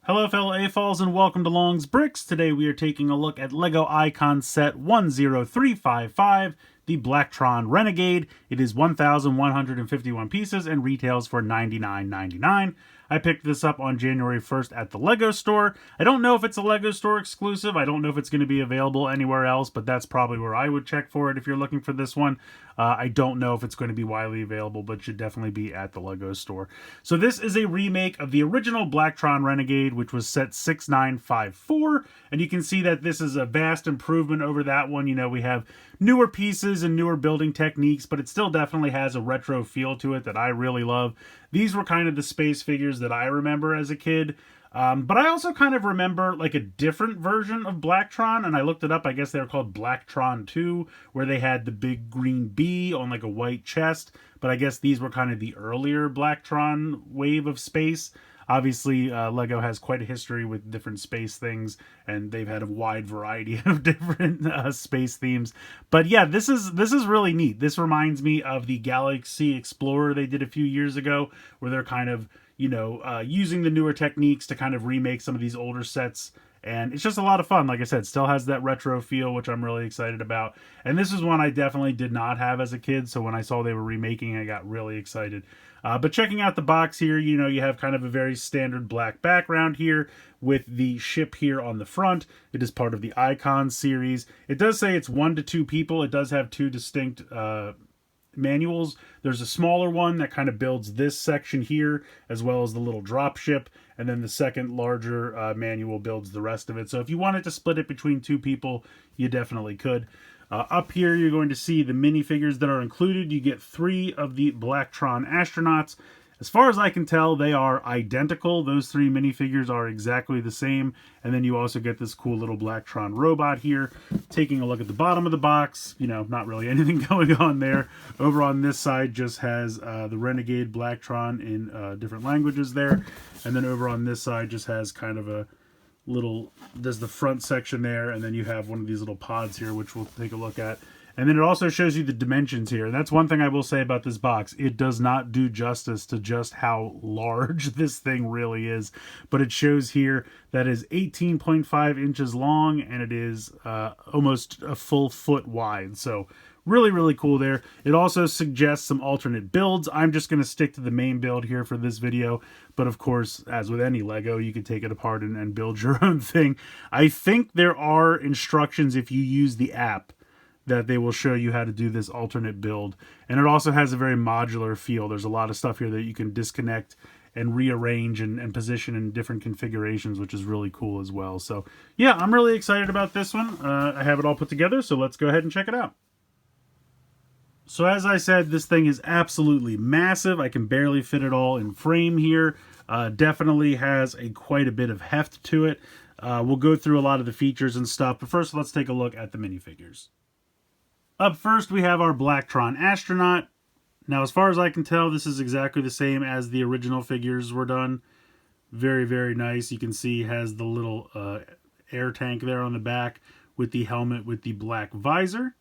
Hello fellow AFOLs and welcome to Long's Bricks. Today we are taking a look at LEGO Icon Set 10355, the Blacktron Renegade. It is 1,151 pieces and retails for $99.99. I picked this up on January 1st at the LEGO store. I don't know if it's a LEGO store exclusive. I don't know if it's going to be available anywhere else, but that's probably where I would check for it if you're looking for this one. I don't know if it's going to be widely available, but it should definitely be at the LEGO store. So this is a remake of the original Blacktron Renegade, which was set 6954, and you can see that this is a vast improvement over that one. You know, we have newer pieces and newer building techniques, but it still definitely has a retro feel to it that I really love. These were kind of the space figures that I remember as a kid. But I also kind of remember like a different version of Blacktron, and I looked it up. I guess they were called Blacktron 2, where they had the big green bee on like a white chest. But I guess these were kind of the earlier Blacktron wave of space. Obviously, LEGO has quite a history with different space things, and they've had a wide variety of different space themes. But yeah, this is really neat. This reminds me of the Galaxy Explorer they did a few years ago, where they're kind of, you know, using the newer techniques to kind of remake some of these older sets. And it's just a lot of fun. Like I said, still has that retro feel, which I'm really excited about. And this is one I definitely did not have as a kid, so when I saw they were remaking, I got really excited. But checking out the box here, you know, you have kind of a very standard black background here with the ship here on the front. It is part of the Icon series. It does say it's 1 to 2 people. It does have 2 distinct manuals. There's a smaller one that kind of builds this section here, as well as the little drop ship, and then the second larger manual builds the rest of it. So if you wanted to split it between 2 people, you definitely could. Up here, you're going to see the minifigures that are included. You get 3 of the Blacktron astronauts. As far as I can tell, they are identical. Those 3 minifigures are exactly the same. And then you also get this cool little Blacktron robot here. Taking a look at the bottom of the box, you know, not really anything going on there. Over on this side just has the Renegade Blacktron in different languages there. And then over on this side just has kind of a little, there's the front section there, and then you have one of these little pods here, which we'll take a look at. And then it also shows you the dimensions here. And that's one thing I will say about this box. It does not do justice to just how large this thing really is. But it shows here that is 18.5 inches long, and it is almost a full foot wide. So really, really cool there. It also suggests some alternate builds. I'm just going to stick to the main build here for this video. But of course, as with any LEGO, you can take it apart and build your own thing. I think there are instructions if you use the app that they will show you how to do this alternate build. And it also has a very modular feel. There's a lot of stuff here that you can disconnect and rearrange and position in different configurations, which is really cool as well. So yeah, I'm really excited about this one. I have it all put together, so let's go ahead and check it out. So as I said, this thing is absolutely massive. I can barely fit it all in frame here. Definitely has quite a bit of heft to it. We'll go through a lot of the features and stuff, but first let's take a look at the minifigures. Up first, we have our Blacktron astronaut. Now, as far as I can tell, this is exactly the same as the original figures were done. Very, very nice. You can see it has the little air tank there on the back with the helmet with the black visor.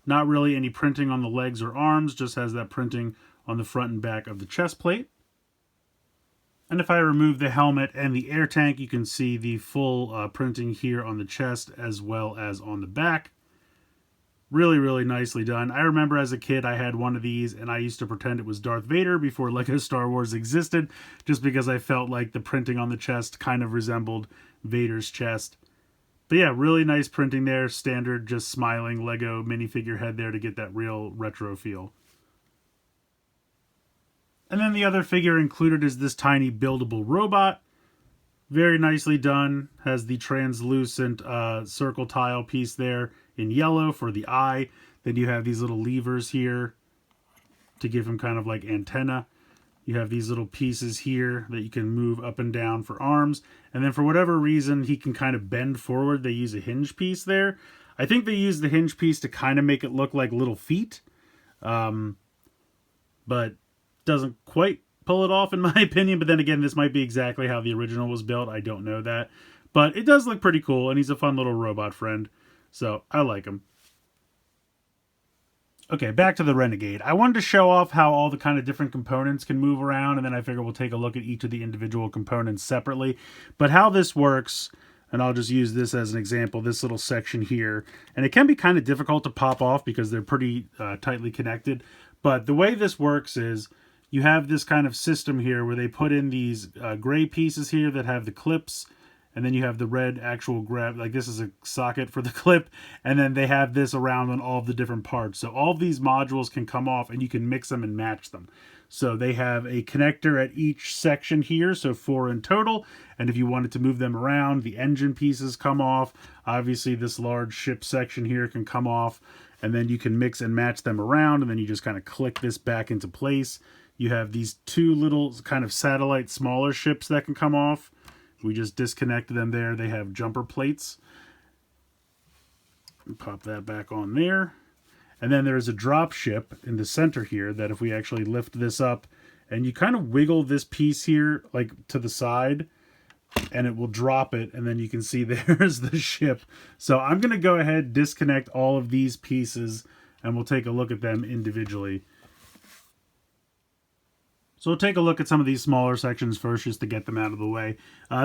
Not really any printing on the legs or arms, just has that printing on the front and back of the chest plate. And if I remove the helmet and the air tank, you can see the full printing here on the chest as well as on the back. Really, really nicely done. I remember as a kid I had one of these and I used to pretend it was Darth Vader before LEGO Star Wars existed, just because I felt like the printing on the chest kind of resembled Vader's chest. But yeah, really nice printing there. Standard, just smiling LEGO minifigure head there to get that real retro feel. And then the other figure included is this tiny buildable robot. Very nicely done. Has the translucent circle tile piece there in yellow for the eye. Then you have these little levers here to give him kind of like antenna. You have these little pieces here that you can move up and down for arms. And then for whatever reason, he can kind of bend forward. They use a hinge piece there. I think they use the hinge piece to kind of make it look like little feet. But doesn't quite pull it off in my opinion. But then again, this might be exactly how the original was built. I don't know that. But it does look pretty cool, and he's a fun little robot friend. So I like him. Okay, back to the Renegade. I wanted to show off how all the kind of different components can move around, and then I figure we'll take a look at each of the individual components separately. But how this works, and I'll just use this as an example, this little section here, and it can be kind of difficult to pop off because they're pretty tightly connected. But the way this works is you have this kind of system here where they put in these gray pieces here that have the clips, and then you have the red actual grab, like this is a socket for the clip, and then they have this around on all of the different parts. So all of these modules can come off and you can mix them and match them. So they have a connector at each section here, so 4 in total, and if you wanted to move them around, the engine pieces come off. Obviously this large ship section here can come off, and then you can mix and match them around, and then you just kind of click this back into place. You have these 2 little kind of satellite smaller ships that can come off. We just disconnected them there. They have jumper plates. Pop that back on there. And then there's a drop ship in the center here that if we actually lift this up and you kind of wiggle this piece here like to the side, and it will drop it, and then you can see there's the ship. So I'm going to go ahead, disconnect all of these pieces, and we'll take a look at them individually. So we'll take a look at some of these smaller sections first just to get them out of the way.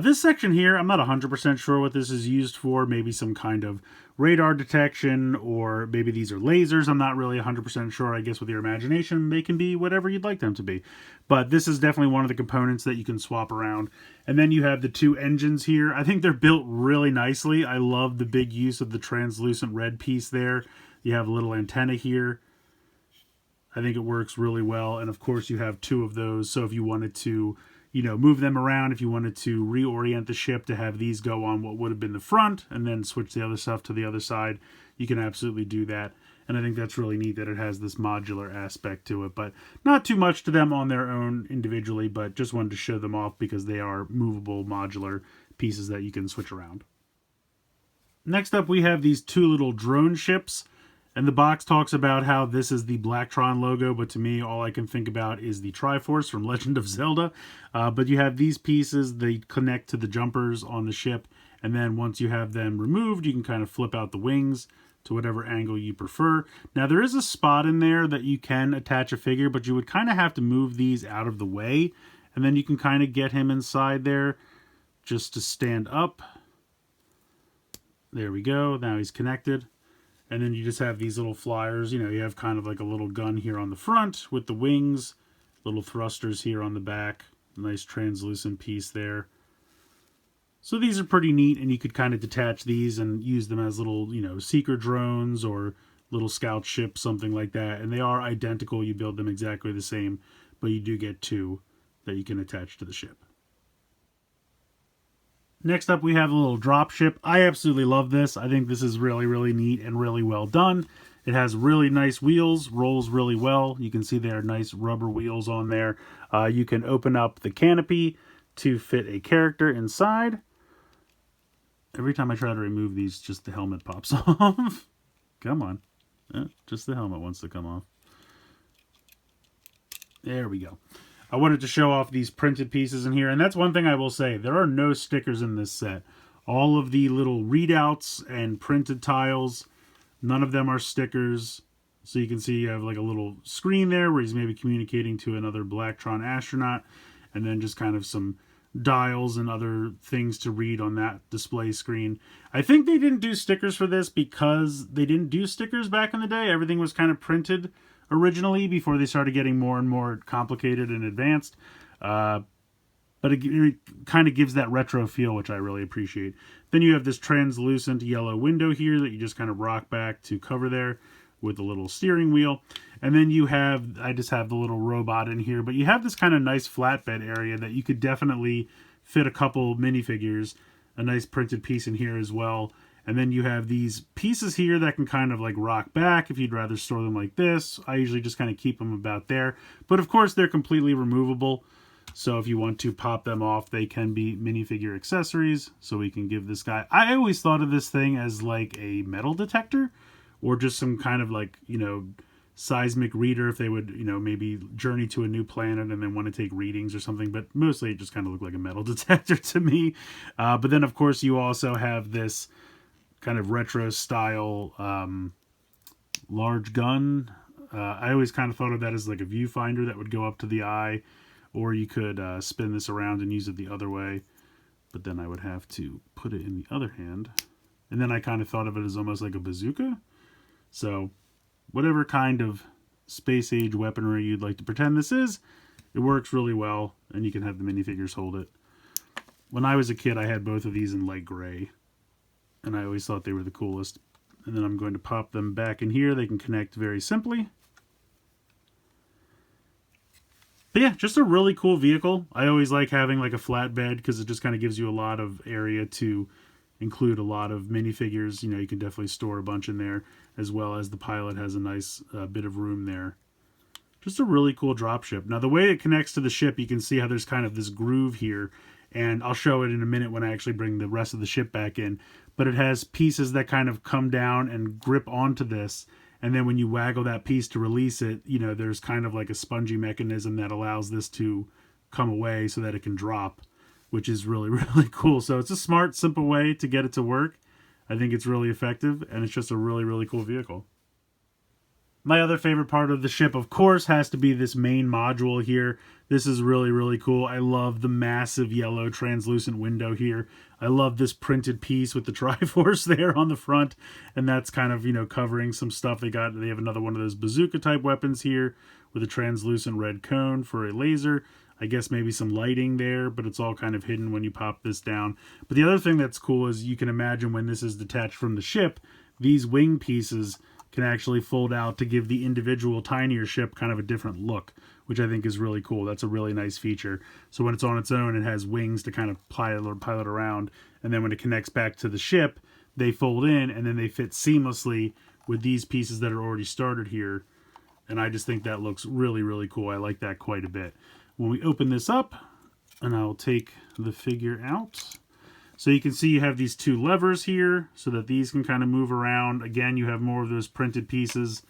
This section here, I'm not 100% sure what this is used for. Maybe some kind of radar detection, or maybe these are lasers. I'm not really 100% sure. I guess with your imagination, they can be whatever you'd like them to be. But this is definitely one of the components that you can swap around. And then you have the 2 engines here. I think they're built really nicely. I love the big use of the translucent red piece there. You have a little antenna here. I think it works really well, and of course you have 2 of those, so if you wanted to, move them around, if you wanted to reorient the ship to have these go on what would have been the front, and then switch the other stuff to the other side, you can absolutely do that. And I think that's really neat that it has this modular aspect to it, but not too much to them on their own individually, but just wanted to show them off because they are movable modular pieces that you can switch around. Next up, we have these 2 little drone ships. And the box talks about how this is the Blacktron logo, but to me, all I can think about is the Triforce from Legend of Zelda. But you have these pieces, they connect to the jumpers on the ship, and then once you have them removed, you can kind of flip out the wings to whatever angle you prefer. Now, there is a spot in there that you can attach a figure, but you would kind of have to move these out of the way, and then you can kind of get him inside there just to stand up. There we go, now he's connected. And then you just have these little flyers. You have kind of like a little gun here on the front with the wings, little thrusters here on the back, nice translucent piece there. So these are pretty neat, and you could kind of detach these and use them as little, seeker drones or little scout ships, something like that. And they are identical. You build them exactly the same, but you do get 2 that you can attach to the ship. Next up, we have a little drop ship. I absolutely love this. I think this is really, really neat and really well done. It has really nice wheels, rolls really well. You can see there are nice rubber wheels on there. You can open up the canopy to fit a character inside. Every time I try to remove these, just the helmet pops off. Come on. Just the helmet wants to come off. There we go. I wanted to show off these printed pieces in here, and that's one thing I will say. There are no stickers in this set. All of the little readouts and printed tiles, none of them are stickers. So you can see you have like a little screen there where he's maybe communicating to another Blacktron astronaut, and then just kind of some dials and other things to read on that display screen. I think they didn't do stickers for this because they didn't do stickers back in the day. Everything was kind of printed originally before they started getting more and more complicated and advanced. But it kind of gives that retro feel, which I really appreciate. Then you have this translucent yellow window here that you just kind of rock back to cover there with a little steering wheel. And then you have, I just have the little robot in here, but you have this kind of nice flatbed area that you could definitely fit a couple minifigures, a nice printed piece in here as well. And then you have these pieces here that can kind of like rock back if you'd rather store them like this. I usually just kind of keep them about there. But of course, they're completely removable. So if you want to pop them off, they can be minifigure accessories. So we can give this guy... I always thought of this thing as like a metal detector, or just some kind of like, seismic reader if they would, maybe journey to a new planet and then want to take readings or something. But mostly it just kind of looked like a metal detector to me. But then, of course, you also have this kind of retro style large gun I always kind of thought of that as like a viewfinder that would go up to the eye, or you could spin this around and use it the other way, but then I would have to put it in the other hand. And then I kind of thought of it as almost like a bazooka. So whatever kind of space age weaponry you'd like to pretend this is, it works really well, and you can have the minifigures hold it. When I was a kid, I had both of these in light gray, and I always thought they were the coolest. And then I'm going to pop them back in here. They can connect very simply. But yeah, just a really cool vehicle. I always like having like a flatbed because it just kind of gives you a lot of area to include a lot of minifigures. You know, you can definitely store a bunch in there, as well as the pilot has a nice bit of room there. Just a really cool dropship. Now, the way it connects to the ship, you can see how there's kind of this groove here, and I'll show it in a minute when I actually bring the rest of the ship back in. But it has pieces that kind of come down and grip onto this, and then when you waggle that piece to release it, you know, there's kind of like a spongy mechanism that allows this to come away so that it can drop, which is really, really cool. So it's a smart, simple way to get it to work. I think it's really effective, and it's just a really, really cool vehicle. My other favorite part of the ship, of course, has to be this main module here. This is really, really cool. I love the massive yellow translucent window here. I love this printed piece with the Triforce there on the front, and that's kind of, you know, covering some stuff. They have another one of those bazooka type weapons here with a translucent red cone for a laser. I guess maybe some lighting there, but it's all kind of hidden when you pop this down. But the other thing that's cool is you can imagine when this is detached from the ship, these wing pieces can actually fold out to give the individual tinier ship kind of a different look, which I think is really cool. That's a really nice feature. So when it's on its own, it has wings to kind of pilot around, and then when it connects back to the ship, they fold in, and then they fit seamlessly with these pieces that are already started here. And I just think that looks really, really cool. I like that quite a bit. When we open this up, and I'll take the figure out, so you can see you have these two levers here so that these can kind of move around. Again, you have more of those printed pieces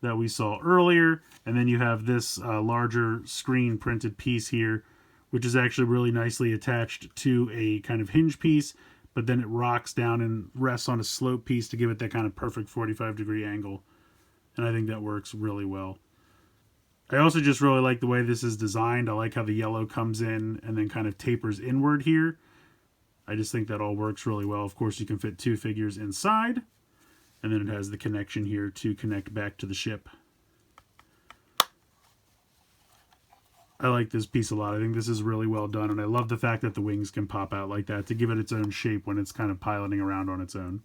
that we saw earlier. And then you have this larger screen printed piece here, which is actually really nicely attached to a kind of hinge piece. But then it rocks down and rests on a slope piece to give it that kind of perfect 45-degree angle. And I think that works really well. I also just really like the way this is designed. I like how the yellow comes in and then kind of tapers inward here. I just think that all works really well. Of course, you can fit two figures inside, and then it has the connection here to connect back to the ship. I like this piece a lot. I think this is really well done, and I love the fact that the wings can pop out like that to give it its own shape when it's kind of piloting around on its own.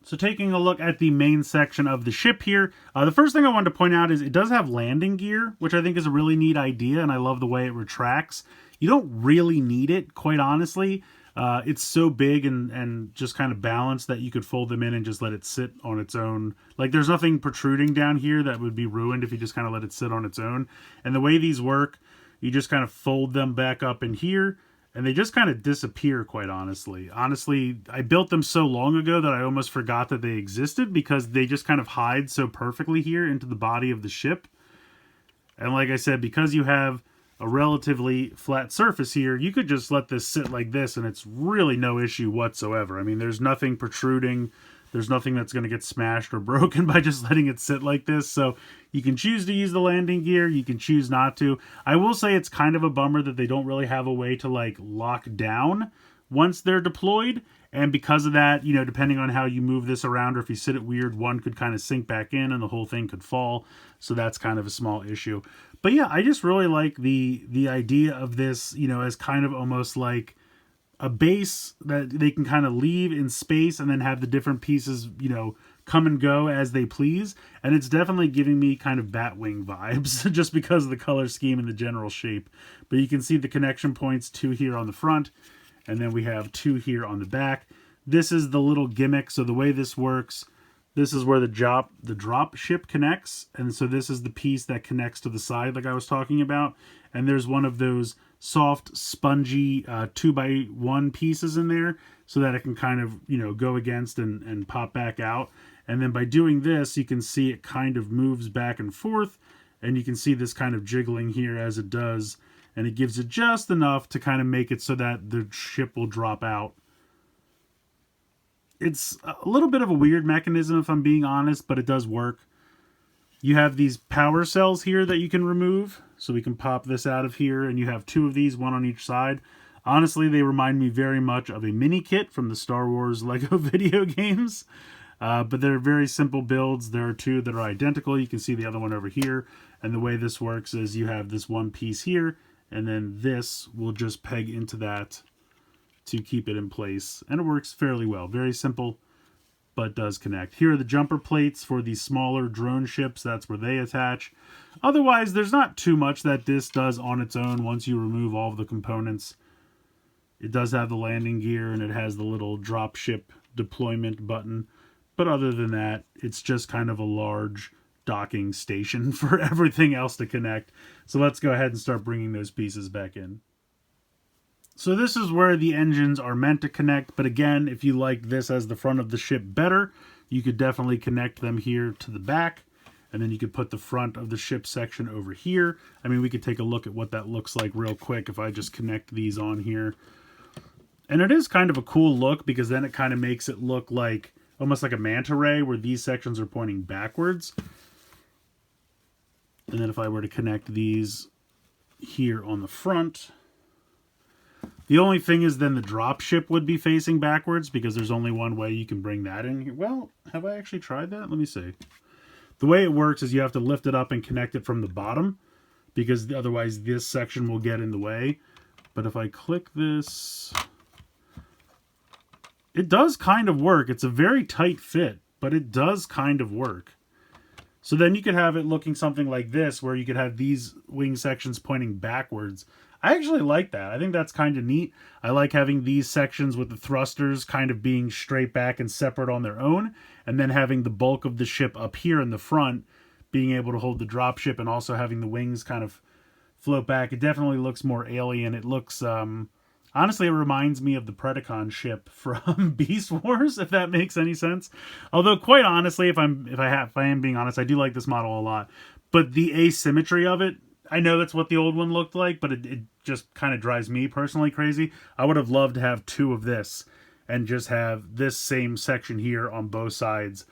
So taking a look at the main section of the ship here, the first thing I wanted to point out is it does have landing gear, which I think is a really neat idea, and I love the way it retracts. You don't really need it, quite honestly. It's so big and just kind of balanced that you could fold them in and just let it sit on its own. Like, there's nothing protruding down here that would be ruined if you just kind of let it sit on its own. And the way these work, you just kind of fold them back up in here, and they just kind of disappear, quite honestly. Honestly, I built them so long ago that I almost forgot that they existed because they just kind of hide so perfectly here into the body of the ship. And like I said, because you have a relatively flat surface here, you could just let this sit like this and it's really no issue whatsoever. I mean, there's nothing protruding. There's nothing that's going to get smashed or broken by just letting it sit like this. So you can choose to use the landing gear. You can choose not to. I will say it's kind of a bummer that they don't really have a way to like lock down once they're deployed. And because of that, you know, depending on how you move this around or if you sit it weird, one could kind of sink back in and the whole thing could fall. So that's kind of a small issue. But yeah, I just really like the idea of this, you know, as kind of almost like a base that they can kind of leave in space and then have the different pieces, you know, come and go as they please. And it's definitely giving me kind of Batwing vibes just because of the color scheme and the general shape. But you can see the connection points, two here on the front, and then we have two here on the back. This is the little gimmick. So the way this works, this is where the drop ship connects. And so this is the piece that connects to the side like I was talking about. And there's one of those soft, spongy 2x1 pieces in there so that it can kind of, you know, go against and pop back out. And then by doing this, you can see it kind of moves back and forth. And you can see this kind of jiggling here as it does. And it gives it just enough to kind of make it so that the ship will drop out. It's a little bit of a weird mechanism, if I'm being honest, but it does work. You have these power cells here that you can remove. So we can pop this out of here, and you have 2 of these, 1 on each side. Honestly, they remind me very much of a mini kit from the Star Wars Lego video games. But they're very simple builds. There are 2 that are identical. You can see the other one over here. And the way this works is you have this one piece here, and then this will just peg into that to keep it in place. And it works fairly well. Very simple, but does connect. Here are the jumper plates for the smaller drone ships. That's where they attach. Otherwise, there's not too much that this does on its own once you remove all of the components. It does have the landing gear, and it has the little drop ship deployment button. But other than that, it's just kind of a large docking station for everything else to connect. So let's go ahead and start bringing those pieces back in. So this is where the engines are meant to connect. But again, if you like this as the front of the ship better, you could definitely connect them here to the back. And then you could put the front of the ship section over here. I mean, we could take a look at what that looks like real quick if I just connect these on here. And it is kind of a cool look because then it kind of makes it look like almost like a manta ray where these sections are pointing backwards. And then if I were to connect these here on the front, the only thing is then the drop ship would be facing backwards because there's only one way you can bring that in here. Well, have I actually tried that? Let me see. The way it works is you have to lift it up and connect it from the bottom because otherwise this section will get in the way. But if I click this, it does kind of work. It's a very tight fit, but it does kind of work. So then you could have it looking something like this, where you could have these wing sections pointing backwards. I actually like that. I think that's kind of neat. I like having these sections with the thrusters kind of being straight back and separate on their own, and then having the bulk of the ship up here in the front being able to hold the drop ship and also having the wings kind of float back. It definitely looks more alien. It looks... honestly, it reminds me of the Predacon ship from Beast Wars, if that makes any sense. Although, quite honestly, if I am being honest, I do like this model a lot. But the asymmetry of it, I know that's what the old one looked like, but it just kind of drives me personally crazy. I would have loved to have 2 of this and just have this same section here on both sides.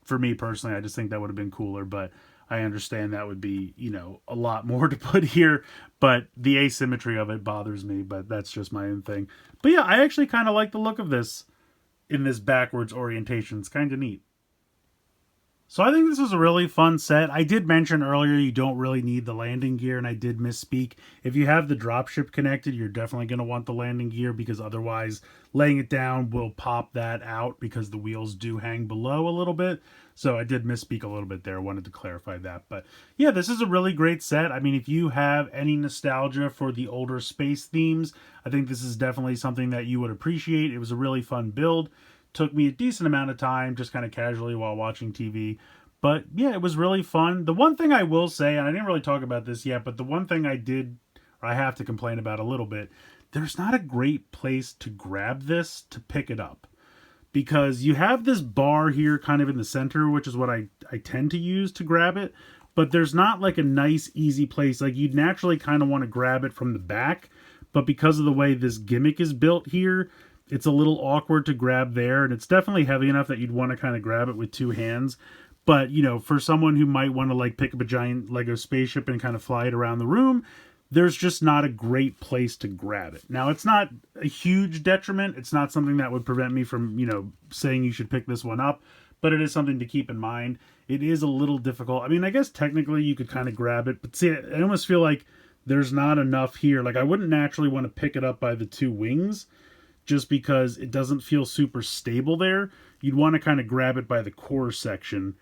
For me personally, I just think that would have been cooler, but I understand that would be, you know, a lot more to put here, but the asymmetry of it bothers me, but that's just my own thing. But yeah, I actually kind of like the look of this in this backwards orientation. It's kind of neat. So I think this is a really fun set. I did mention earlier you don't really need the landing gear, and I did misspeak. If you have the dropship connected, you're definitely going to want the landing gear because otherwise laying it down will pop that out because the wheels do hang below a little bit. So I did misspeak a little bit there. I wanted to clarify that. But yeah, this is a really great set. I mean, if you have any nostalgia for the older space themes, I think this is definitely something that you would appreciate. It was a really fun build. Took me a decent amount of time, just kind of casually while watching TV. But yeah, it was really fun. The one thing I will say, and I didn't really talk about this yet, but the one thing I have to complain about a little bit, there's not a great place to grab this to pick it up. Because you have this bar here kind of in the center, which is what I tend to use to grab it. But there's not like a nice, easy place. Like you'd naturally kind of want to grab it from the back. But because of the way this gimmick is built here, it's a little awkward to grab there, and it's definitely heavy enough that you'd want to kind of grab it with 2 hands. But, you know, for someone who might want to like pick up a giant Lego spaceship and kind of fly it around the room, there's just not a great place to grab it. Now, it's not a huge detriment. It's not something that would prevent me from, you know, saying you should pick this one up, but it is something to keep in mind. It is a little difficult. I mean, I guess technically you could kind of grab it, but see, I almost feel like there's not enough here. Like I wouldn't naturally want to pick it up by the 2 wings, just because it doesn't feel super stable there. You'd want to kind of grab it by the core section.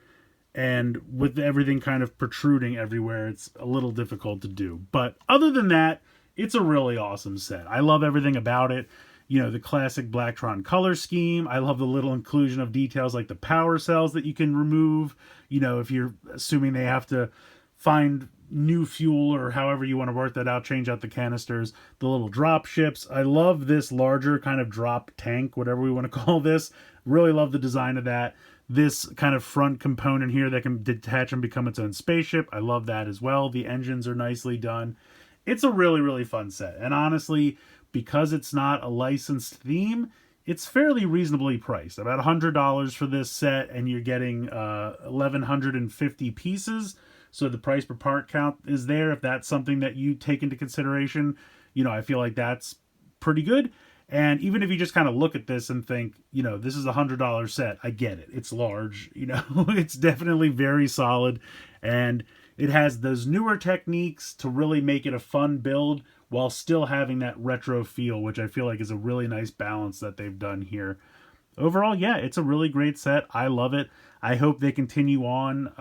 And with everything kind of protruding everywhere, it's a little difficult to do. But other than that, it's a really awesome set. I love everything about it. You know, the classic Blacktron color scheme. I love the little inclusion of details like the power cells that you can remove. You know, if you're assuming they have to find new fuel or however you want to work that out, change out the canisters, the little drop ships. I love this larger kind of drop tank, whatever we want to call this. Really love the design of that. This kind of front component here that can detach and become its own spaceship. I love that as well. The engines are nicely done. It's a really, really fun set. And honestly, because it's not a licensed theme, it's fairly reasonably priced. About $100 for this set, and you're getting 1,150 pieces. So the price per part count is there. If that's something that you take into consideration, I feel like that's pretty good. And even if you just kind of look at this and think, this is a $100 set, I get it. It's large, it's definitely very solid. And it has those newer techniques to really make it a fun build while still having that retro feel, which I feel like is a really nice balance that they've done here. Overall, yeah, it's a really great set. I love it. I hope they continue on.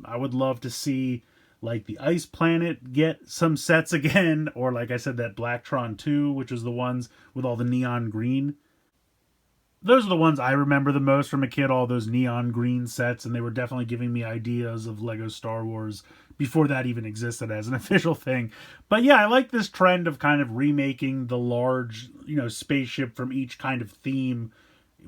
I would love to see like the Ice Planet get some sets again, or like I said, that Blacktron 2, which was the ones with all the neon green. Those are the ones I remember the most from a kid, all those neon green sets, and they were definitely giving me ideas of Lego Star Wars before that even existed as an official thing. But yeah, I like this trend of kind of remaking the large, spaceship from each kind of theme.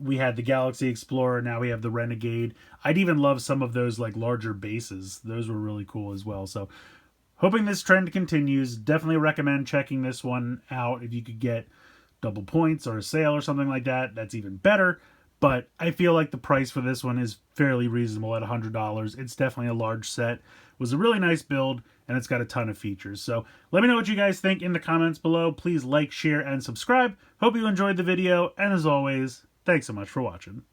We had the Galaxy Explorer, now we have the Renegade. I'd even love some of those like larger bases. Those were really cool as well. So hoping this trend continues. Definitely recommend checking this one out. If you could get double points or a sale or something like that, that's even better. But I feel like the price for this one is fairly reasonable at $100. It's definitely a large set. It was a really nice build, and it's got a ton of features. So let me know what you guys think in the comments below. Please like, share, and subscribe. Hope you enjoyed the video, and as always, thanks so much for watching.